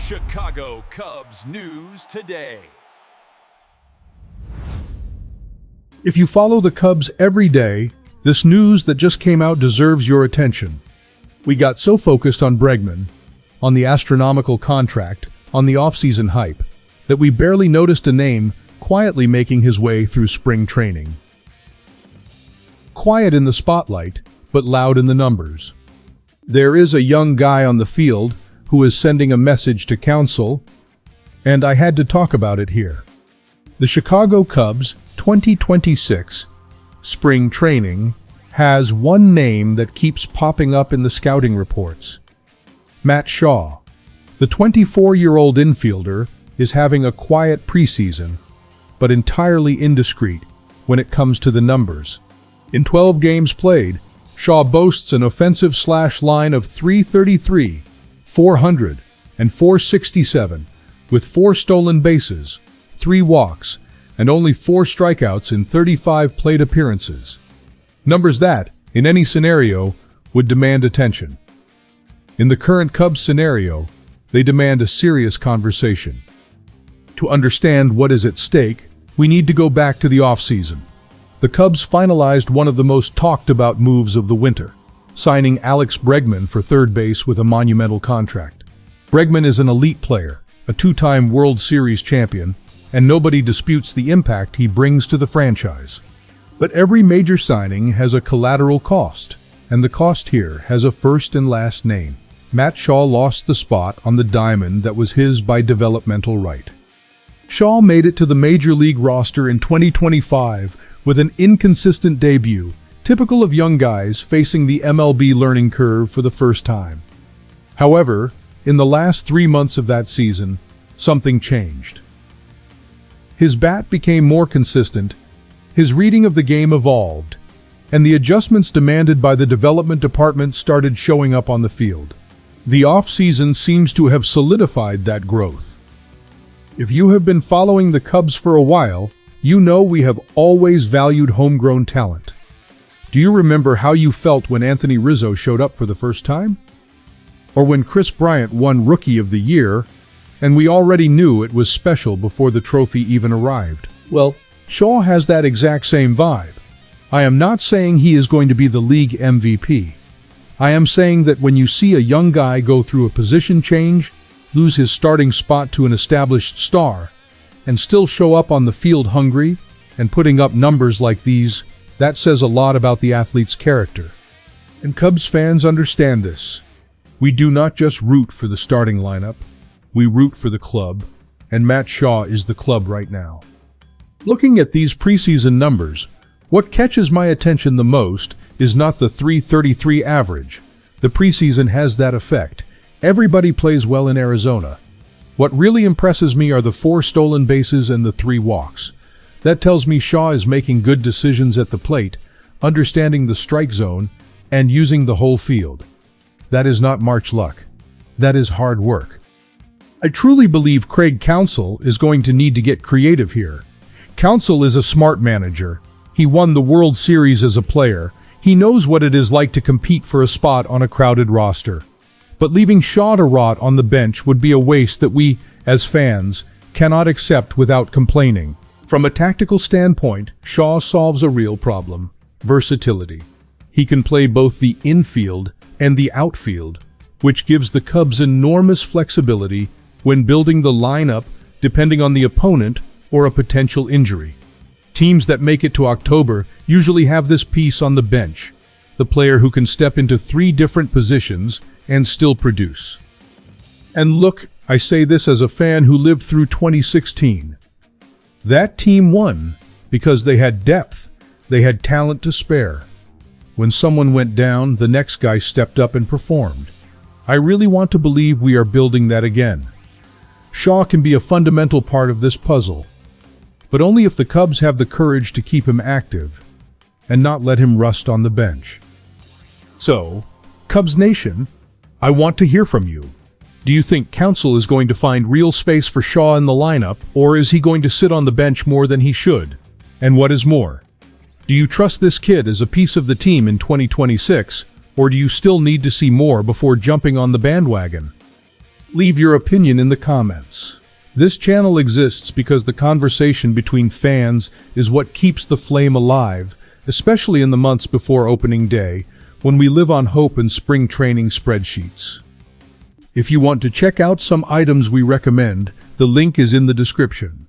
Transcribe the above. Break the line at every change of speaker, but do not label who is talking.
Chicago Cubs news today.
If you follow the Cubs every day, this news that just came out deserves your attention. We got so focused on Bregman, on the astronomical contract, on the offseason hype, that we barely noticed a name quietly making his way through spring training. Quiet in the spotlight, but loud in the numbers. There is a young guy on the field who is sending a message to Counsell, and I had to talk about it here. The Chicago Cubs 2026 spring training has one name that keeps popping up in the scouting reports. Matt Shaw. The 24-year-old infielder is having a quiet preseason, but entirely indiscreet when it comes to the numbers. In 12 games played, Shaw boasts an offensive slash line of .333, 400, and .467, with 4 stolen bases, 3 walks, and only 4 strikeouts in 35 plate appearances. Numbers that, in any scenario, would demand attention. In the current Cubs scenario, they demand a serious conversation. To understand what is at stake, we need to go back to the offseason. The Cubs finalized one of the most talked-about moves of the winter, signing Alex Bregman for third base with a monumental contract. Bregman is an elite player, a 2-time World Series champion, and nobody disputes the impact he brings to the franchise. But every major signing has a collateral cost, and the cost here has a first and last name. Matt Shaw lost the spot on the diamond that was his by developmental right. Shaw made it to the Major League roster in 2025 with an inconsistent debut, typical of young guys facing the MLB learning curve for the first time. However, in the last 3 months of that season, something changed. His bat became more consistent, his reading of the game evolved, and the adjustments demanded by the development department started showing up on the field. The offseason seems to have solidified that growth. If you have been following the Cubs for a while, you know we have always valued homegrown talent. Do you remember how you felt when Anthony Rizzo showed up for the first time? Or when Kris Bryant won Rookie of the Year, and we already knew it was special before the trophy even arrived? Well, Shaw has that exact same vibe. I am not saying he is going to be the league MVP. I am saying that when you see a young guy go through a position change, lose his starting spot to an established star, and still show up on the field hungry and putting up numbers like these, that says a lot about the athlete's character. And Cubs fans understand this. We do not just root for the starting lineup, we root for the club, and Matt Shaw is the club right now. Looking at these preseason numbers, what catches my attention the most is not the .333 average. The preseason has that effect. Everybody plays well in Arizona. What really impresses me are the 4 stolen bases and the 3 walks. That tells me Shaw is making good decisions at the plate, understanding the strike zone, and using the whole field. That is not March luck. That is hard work. I truly believe Craig Counsell is going to need to get creative here. Counsell is a smart manager. He won the World Series as a player. He knows what it is like to compete for a spot on a crowded roster. But leaving Shaw to rot on the bench would be a waste that we, as fans, cannot accept without complaining. From a tactical standpoint, Shaw solves a real problem: versatility. He can play both the infield and the outfield, which gives the Cubs enormous flexibility when building the lineup depending on the opponent or a potential injury. Teams that make it to October usually have this piece on the bench, the player who can step into 3 different positions and still produce. And look, I say this as a fan who lived through 2016. That team won because they had depth, they had talent to spare. When someone went down, the next guy stepped up and performed. I really want to believe we are building that again. Shaw can be a fundamental part of this puzzle, but only if the Cubs have the courage to keep him active and not let him rust on the bench. So, Cubs Nation, I want to hear from you. Do you think Counsell is going to find real space for Shaw in the lineup, or is he going to sit on the bench more than he should? And what is more, do you trust this kid as a piece of the team in 2026, or do you still need to see more before jumping on the bandwagon? Leave your opinion in the comments. This channel exists because the conversation between fans is what keeps the flame alive, especially in the months before opening day, when we live on hope and spring training spreadsheets. If you want to check out some items we recommend, the link is in the description.